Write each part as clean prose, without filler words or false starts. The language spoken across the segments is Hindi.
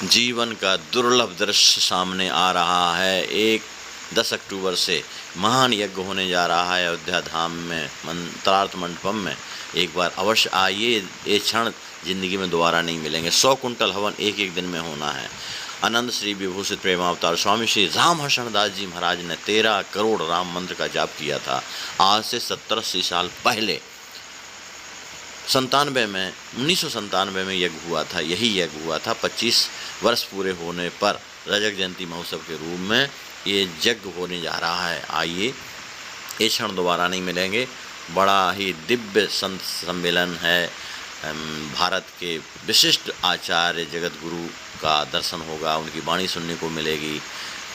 जीवन का दुर्लभ दृश्य सामने आ रहा है। 10 अक्टूबर से महान यज्ञ होने जा रहा है अयोध्या धाम में, मंत्रार्थ मंडपम में। एक बार अवश्य आइए, ये क्षण जिंदगी में दोबारा नहीं मिलेंगे। 100 कुंटल हवन एक एक दिन में होना है। आनंद श्री विभूषित प्रेमावतार स्वामी श्री रामहर्षण दास जी महाराज ने 13 करोड़ राम मंत्र का जाप किया था। आज से 70-80 साल पहले 1997 में यज्ञ हुआ था। यही यज्ञ हुआ था। 25 वर्ष पूरे होने पर रजक जयंती महोत्सव के रूप में ये यज्ञ होने जा रहा है। आइए, ये क्षण दोबारा नहीं मिलेंगे। बड़ा ही दिव्य संत सम्मेलन है। भारत के विशिष्ट आचार्य जगत गुरु का दर्शन होगा, उनकी वाणी सुनने को मिलेगी।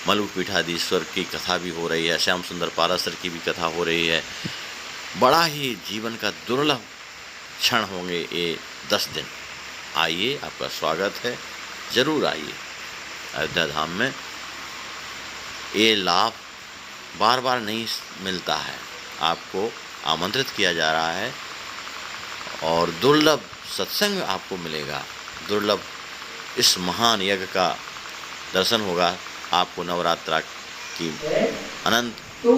मलुक पीठाधीश्वर की कथा भी हो रही है, श्याम सुंदर पारासर की भी कथा हो रही है। बड़ा ही जीवन का दुर्लभ क्षण होंगे ये 10 दिन। आइए, आपका स्वागत है, ज़रूर आइए अयोध्या धाम में। ये लाभ बार बार नहीं मिलता है, आपको आमंत्रित किया जा रहा है और दुर्लभ सत्संग आपको मिलेगा। दुर्लभ इस महान यज्ञ का दर्शन होगा। आपको नवरात्रा की अनंत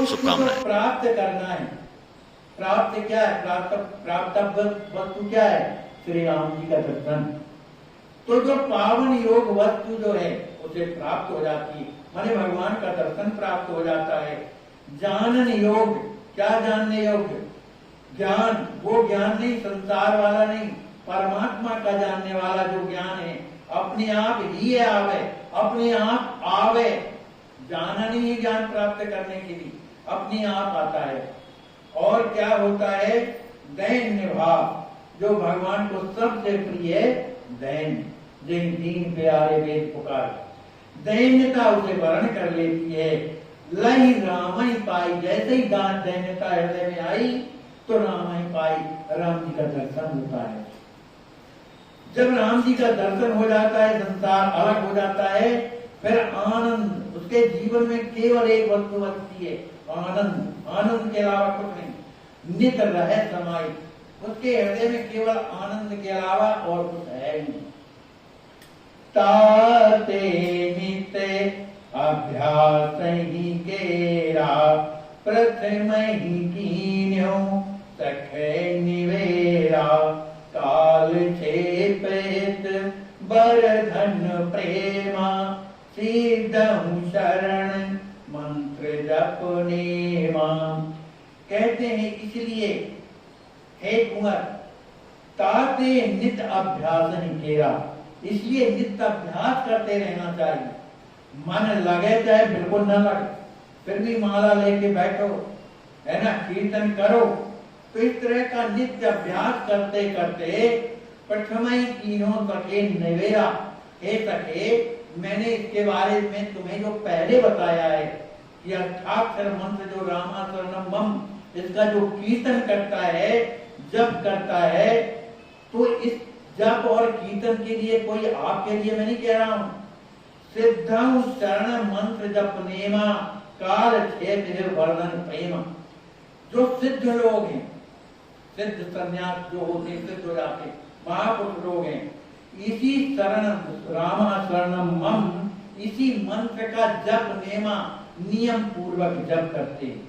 शुभकामनाएं। प्राप्त करना है। प्राप्त क्या है? प्राप्त वस्तु क्या है? श्री राम जी का दर्शन। तो जो पावन योग वस्तु जो है उसे प्राप्त हो जाती है, माने भगवान का दर्शन प्राप्त हो जाता है। जानन योग, क्या जानने योग्य? ज्ञान, वो ज्ञान नहीं, संसार वाला नहीं, परमात्मा का जानने वाला जो ज्ञान है, अपने आप ही आवे, अपने आप आवे। जाना नहीं है ज्ञान प्राप्त करने के लिए, अपने आप आता है। और क्या होता है? दैन्य भाव, जो भगवान को सबसे प्रिय है, दैन्य। जिन दीन प्यारे वेद पुकार, दैन्यता उसे वर्ण कर लेती है। लही रामई पाई, जैसे ही दान दैन्यता हृदय में आई तो रामई पाई, राम जी का दर्शन होता है। जब राम जी का दर्शन हो जाता है, संसार अलग हो जाता है। फिर आनंद, उसके जीवन में केवल एक वस्तु बचती है, आनंद। आनंद के अलावा कुछ नहीं। नित रहे समाई, उसके हृदय में केवल आनंद के अलावा और कुछ है नहीं। ताते नित अभ्यास ही केरा, प्रथम ही कीन्यो सखे निवेरा। काल क्षेपित बरधन प्रेमा, सीधं शरण मंत्र जपनेमा। कहते हैं इसलिए हे कुंवर, ताते नित अभ्यास ही केरा, इसलिए नित्य अभ्यास करते रहना चाहिए। मन लगे चाहे बिल्कुल न लगे, फिर भी माला लेके बैठो, है ना, कीर्तन करो। तो इस तरह का नित्य अभ्यास करते करते प्रथमई कीनो सखे निवेरा। हे सखे, मैंने इसके बारे में तुम्हें जो पहले बताया है कि अष्टाक्षर मंत्र जो रामाशरणम मम, इसका जो कीर्तन करता है, जप करता है, तो इस जप और कीर्तन के लिए कोई आपके लिए मैं नहीं कह रहा हूं। सिद्धं शरण मंत्र जप नेमा, काल क्षेत्र वर्धन प्रेमा। जो सिद्ध लोग हैं, सिद्ध संन्यास जो होते, सिद्ध हो जाते, महापुरुष लोग हैं, इसी शरण रामा शरणम मम, इसी मंत्र का जप नेमा नियम पूर्वक जप करते हैं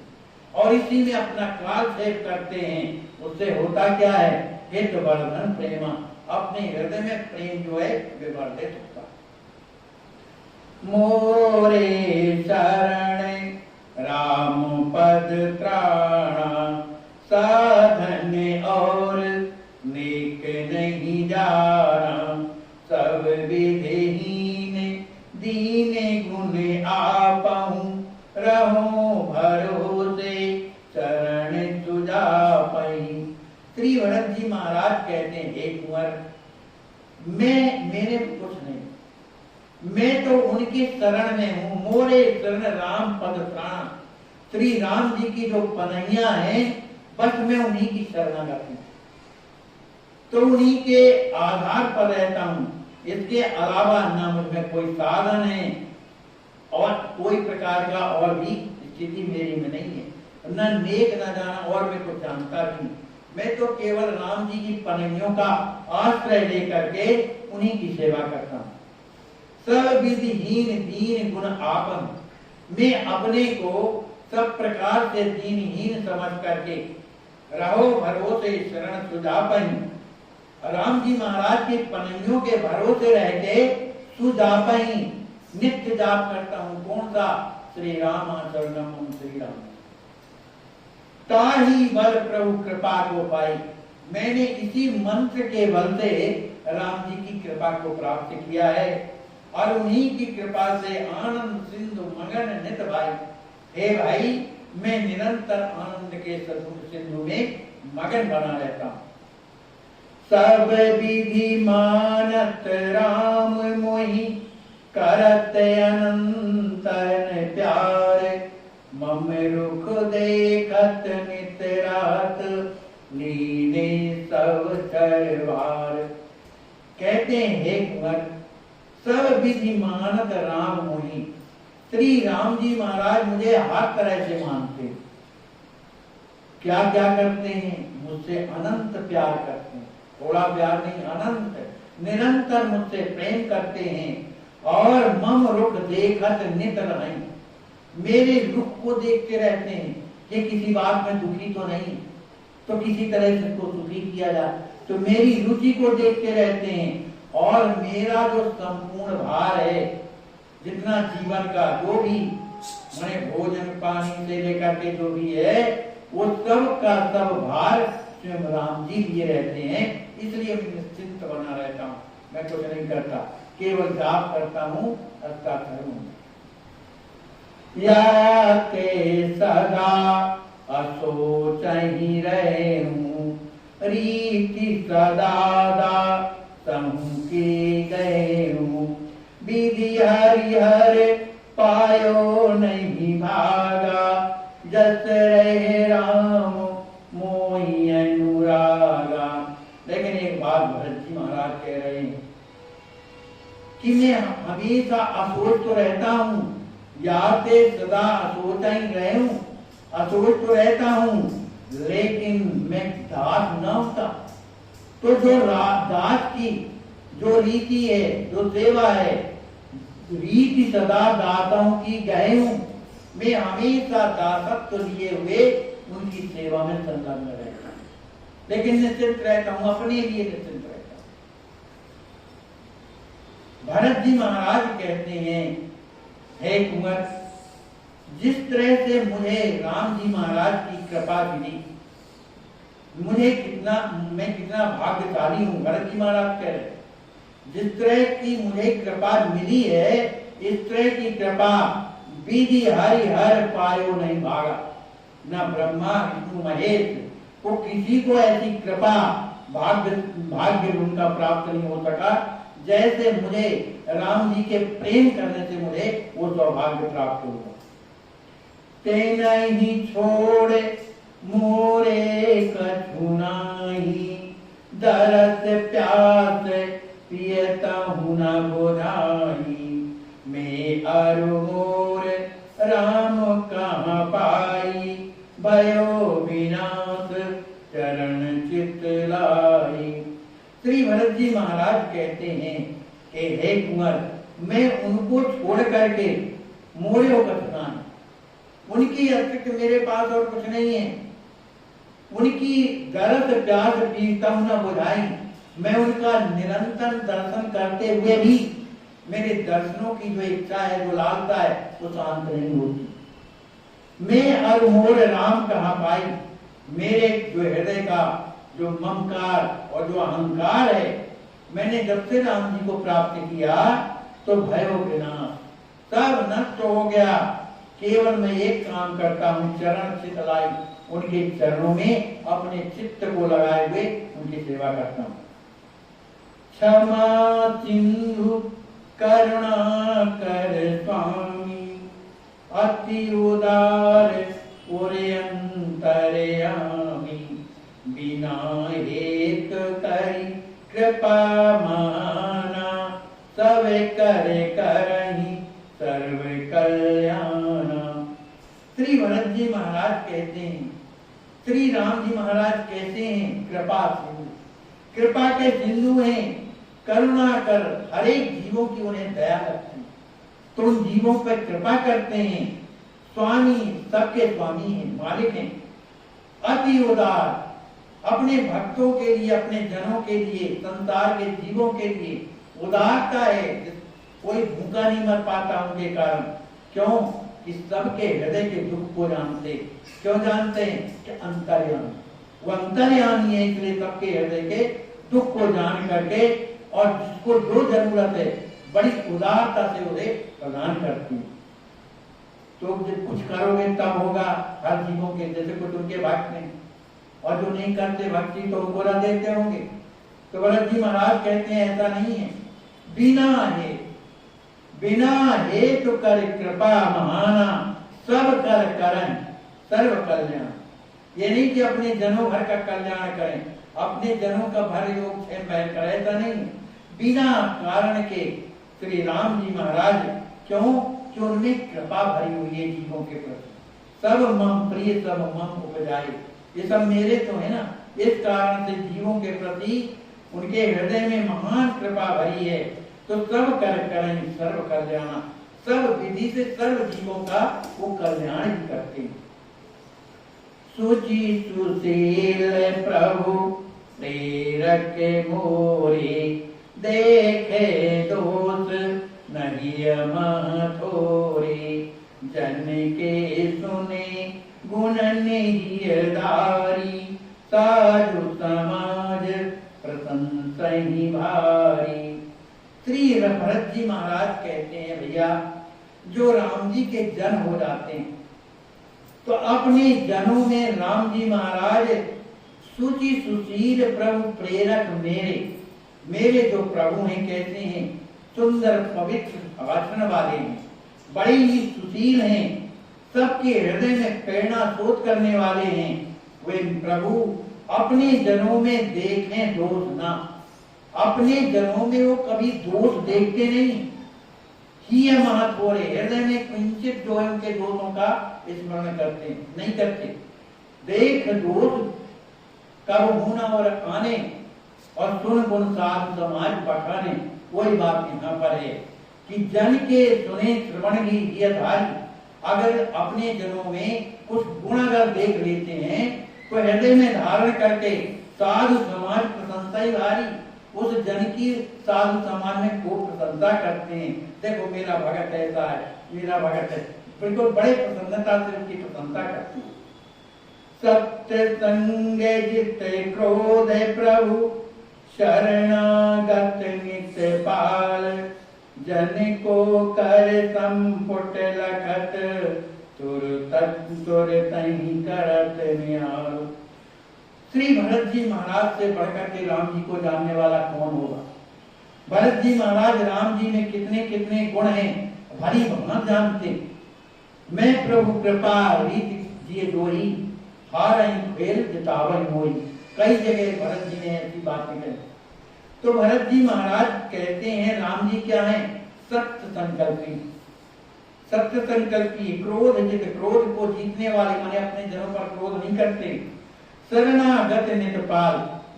और इसी में अपना काल क्षेप करते हैं। उससे होता क्या है? हित वर्धन प्रेमा, अपने हृदय में प्रेम जो है विवर्धित होता है। मोरे शरण राम पद त्राणा, साधन और नेक नहीं जाना। सब विधिहीन दीन गुण आपहूं, रहो भरोसे चरण तुझापहि। श्री भरत जी महाराज कहते हैं, हे कुंवर, मेरे कुछ नहीं, मैं तो उनकी शरण में हूं। मोरे शरण राम पद प्राण, श्री राम जी की जो पनैया है, बस मैं उन्हीं की शरणागत हूं, तो उन्हीं के आधार पर रहता हूं। इसके अलावा ना मुझमें कोई साधन है और कोई प्रकार का और भी स्थिति मेरी में नहीं है, न नेक न जाना और मैं कुछ जानता भी नहीं। मैं तो केवल राम जी की पनैयों का आश्रय लेकर के उन्हीं की सेवा करता हूं। सब विधिहीन दीन गुण आपन, मैं अपने को सब प्रकार से दीनहीन समझ करके रहो भरोसे शरण सुजापन। राम जी महाराज के पनइयों के भरोसे रह के सुजापई नित्य जाप करता हूं। कौन सा? श्री राम शरणम श्री राम। ताही बल प्रभु कृपा को पाई, मैंने इसी मंत्र के बल से राम जी की कृपा को प्राप्त किया है और उन्हीं की कृपा से आनंद सिंधु मगन नित भाई। हे भाई, मैं निरंतर आनंद के सिंधु में मगन बना रहता हूं। सब विधि मानत राम मोहि, करत अनंतन प्यार। मम रुख देखत नित रात, लीने सब चरवार। कहते हैं हे कुंवर, सब विधि मानत राम मोहि, श्री राम जी महाराज मुझे हर तरह से मानते। क्या क्या करते हैं? मुझसे अनंत प्यार करते हैं। थोड़ा प्यार नहीं, अनंत, निरंतर मुझसे प्रेम करते हैं। और मम रुख देखत नित रहीं, मेरे रुख को देखते रहते हैं। ये किसी बात में दुखी तो नहीं, तो किसी तरह से इसको सुखी किया जाए, तो मेरी रुचि को देखते रहते हैं। और मेरा जो संपूर्ण भार है, जितना जीवन का जो भी मैंने भोजन पानी से लेकर के जो भी है, वो सब का सब भार स्वयं राम जी लिए रहते हैं। इसलिए मैं निश्चिंत बना रहता हूँ, मैं कुछ नहीं करता, केवल जाप करता हूँ, अर्थात करूँ। या के सदा असोच ही रहे हूँ, रीति सदा दा की गए हूँ। विधि हरिहर पायो नहीं भागा, जस रहे राम मोहि अनुरागा। लेकिन एक बात भरत जी महाराज कह रहे हैं कि मैं हमेशा असोच तो रहता हूँ, याते सदा असोच ही रहे हूँ, असोच तो रहता हूँ, लेकिन मैं दास न होता। तो जो दास की जो रीति है, जो सेवा है, रीति सदा दाताओं की गए हूं। मैं हमेशा दासत्व लिए हुए उनकी सेवा में संलग्न रहता हूं, लेकिन निश्चिंत रहता हूं, अपने लिए निश्चिंत रहता हूं। भरत जी महाराज कहते हैं, हे कुंवर, जिस तरह से मुझे राम जी महाराज की कृपा मिली, मुझे मैं कितना भाग्यशाली हूं। भरत जी महाराज कह रहे, जिस तरह की मुझे कृपा मिली है, इस तरह की कृपा विधि हरि हर पायो नहीं भागा। न ब्रह्मा विष्णु महेश को किसी को ऐसी कृपा भाग्य उनका प्राप्त नहीं हो सका, जैसे मुझे राम जी के प्रेम करने से मुझे वो सौभाग्य प्राप्त हुआ। तेना ही छोड़े मोरे कछु नाही, दरस प्यास पियता हूँ न बुझाई। मैं अरु मोर राम कहाँ पाई, भयो विनाश चरण चित लाई। श्री भरत जी महाराज कहते हैं कि हे कुंवर, मैं उनको छोड़ करके मोरे हो कछुना, उनकी अतिरिक्त मेरे पास और कुछ नहीं है। उनकी दरस प्यास पीता हूं न बुझाई। मैं उनका निरंतर दर्शन करते हुए भी मेरे दर्शनों की जो इच्छा है, जो लालसा है, वो शांत नहीं होती। मैं और मोर राम कहाँ पाई, मेरे जो हृदय का जो ममकार और जो अहंकार है, मैंने जब से राम जी को प्राप्त किया तो भय विनाश सब नष्ट हो गया। केवल मैं एक काम करता हूँ, चरण चितलाई, उनके चरणों में अपने चित्त को लगाए हुए उनकी सेवा करता हूँ। क्षमा सिंधु करुणा कर स्वामी, अति उदार उरे अंतर्यामी। बिना हेत करी कृपा माना, सब कर करहि सर्व कल्याणा। श्री भरत जी महाराज कहते हैं, श्री राम जी महाराज कहते हैं कृपा सिंधु, कृपा के सिंधु हैं। करुणा कर हर एक जीवों की उन्हें दया लगती, तुम जीवों पर कृपा करते हैं। स्वामी सबके स्वामी हैं, मालिक हैं, अति उदार, अपने भक्तों के लिए, अपने जनों के लिए, संसार के जीवों के लिए उदारता है। कोई भूखा नहीं मर पाता उनके कारण। क्यों? कि सबके हृदय के दुख को जानते। क्यों जानते हैं? कि अंतर्यामी, वो अंतर्यामी है, इसलिए सबके हृदय के दुख को जान करके और जिसको जो जरूरत है बड़ी उदारता से उन्हें प्रदान करती है। तो जब कुछ करोगे तब होगा हर जीवों के, जैसे कुछ उनके भक्त हैं और जो नहीं करते भक्ति तो उनको न देते होंगे। तो भरत जी महाराज कहते हैं ऐसा नहीं है। बिना हेतु कर कृपा महाना, सब कर करन सर्व कल्याण। ये नहीं कि अपने जनों भर का कल्याण करें, अपने जनों का भर योग क्षेम करें, ऐसा नहीं। बिना कारण के श्री राम जी महाराज, क्यों? कि उनमें कृपा भरी हुई है जीवों के प्रति। सब मम प्रिय सब मम उपजाए, ये सब मेरे तो है ना। इस कारण से जीवों के प्रति उनके हृदय में महान कृपा भरी है। तो सब कर करें सर्व कल्याण, सब विधि से सर्व जीवों का वो कल्याण ही करते हैं। सुचि सुशील प्रभु प्रेरक मोरे, देखे दोष नहीं थोरे, जन के सुने गुण निधारी, साधु समाज प्रशंसा ही भारी। श्री भरत जी महाराज कहते हैं, भैया जो राम जी के जन हो जाते हैं तो अपने जनों में राम जी महाराज सुचि सुशील प्रभु प्रेरक मेरे जो प्रभु हैं, कहते हैं सुंदर पवित्र भाषण वाले हैं, बड़े ही सुशील हैं, सबके हृदय में प्रेरणा शोध करने वाले हैं। वे प्रभु अपने जनों में देखें दोष ना, अपने जनों में वो कभी दोष देखते नहीं। ही महाथोरे, हृदय में किंचित जो है उनके दोषों का स्मरण करते नहीं करते। देख दोष कब होना और आने, और सुन गुण साधु समाज बढ़ाने। वही बात यहाँ पर है कि जन के सुने श्रवण ही धारी, अगर अपने जनों में कुछ गुण अगर देख लेते हैं तो हृदय में धारण करके साधु समाज प्रशंसा ही भारी, उस जन की साधु समाज में खूब प्रशंसा करते हैं। देखो मेरा भगत ऐसा है, मेरा भगत है, बिल्कुल बड़े प्रसन्नता से उनकी प्रशंसा करते हैं। सत्य संग जित क्रोध प्रभु, शरणागत नित्य पाल, जन को कर संपुट लखत, तुरत ही करत न्याल। श्री भरत जी महाराज से बढ़कर के राम जी को जानने वाला कौन होगा? भरत जी महाराज राम जी में कितने कितने गुण हैं भली भांति जानते। मैं प्रभु कृपा रीति जिए दोही, हारई खेल जितावई मोई। कई जगह भरत जी ने ऐसी बातें कही। तो भरत जी महाराज कहते हैं राम जी क्या है? सत्य संकल्पी, सत्य संकल्पी, क्रोध जित, क्रोध को जीतने वाले, माने अपने जनों पर क्रोध नहीं करते। शरणागत नित्य पाल,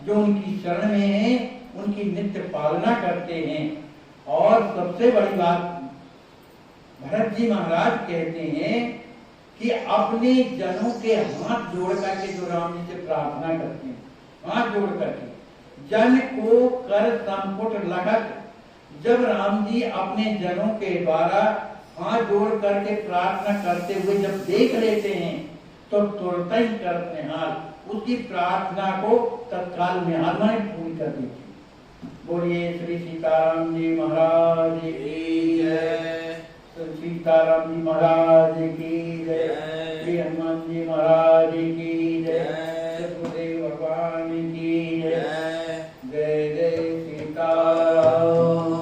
जो उनकी शरण में है उनकी नित्य पालना करते हैं। और सबसे बड़ी बात भरत जी महाराज कहते हैं कि अपने जनों के हाथ जोड़ करके जो राम जी से प्रार्थना करते हैं, हाथ जोड़ करके जन को कर संपुट लखत। जब राम जी अपने जनों के द्वारा हाथ जोड़ करके प्रार्थना करते हुए जब देख लेते हैं तो तुरंत ही करते हाल उसकी प्रार्थना को तत्काल में आत्माएं पूरी कर देती। बोलिए श्री सीताराम जी महाराज की जय, सीताराम जी महाराज की जय, श्री हनुमान जी महाराज की जय, सतगुरुदेव भगवान की जय। जय जय सीताराम।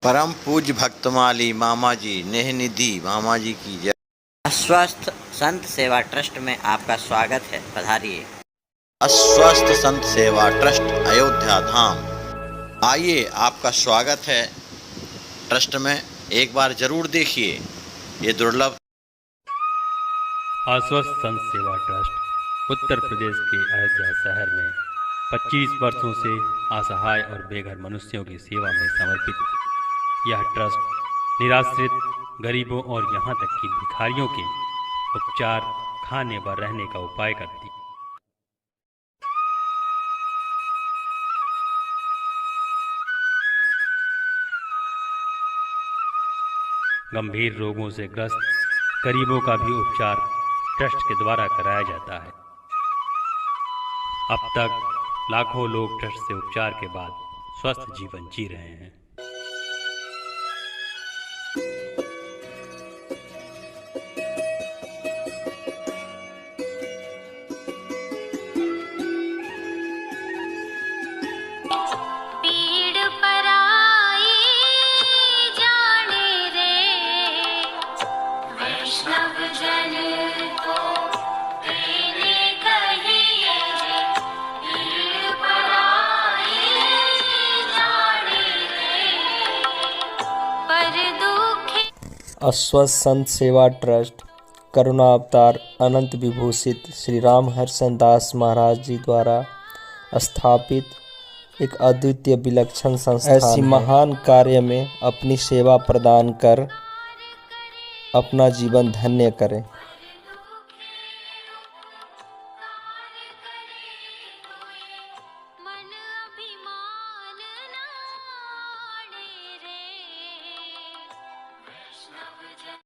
परम पूज्य भक्तमाली मामा जी नेह निधि मामा जी की जय। अस्वस्थ संत सेवा ट्रस्ट में आपका स्वागत है, पधारिए। अस्वस्थ संत सेवा ट्रस्ट अयोध्या धाम, आइए आपका स्वागत है ट्रस्ट में। एक बार जरूर देखिए ये दुर्लभ आश्वस्त संत सेवा ट्रस्ट उत्तर प्रदेश के अयोध्या शहर में 25 वर्षों से असहाय और बेघर मनुष्यों की सेवा में समर्पित यह ट्रस्ट निराश्रित गरीबों और यहाँ तक कि भिखारियों के उपचार, खाने व रहने का उपाय करती है। गंभीर रोगों से ग्रस्त गरीबों का भी उपचार ट्रस्ट के द्वारा कराया जाता है। अब तक लाखों लोग ट्रस्ट से उपचार के बाद स्वस्थ जीवन जी रहे हैं। पीड़ पराई जाने रे वैष्णव जन को तेरे कहिए पीड़ पराई जाने रे पर दुखी आश्वस्त संत सेवा ट्रस्ट करुणा अवतार अनंत विभूषित श्री राम हर्षण दास महाराज जी द्वारा स्थापित एक अद्वितीय विलक्षण संस्थान ऐसी महान कार्य में अपनी सेवा प्रदान कर अपना जीवन धन्य करें। मन अभिमान नाड़े रे वैष्णव जन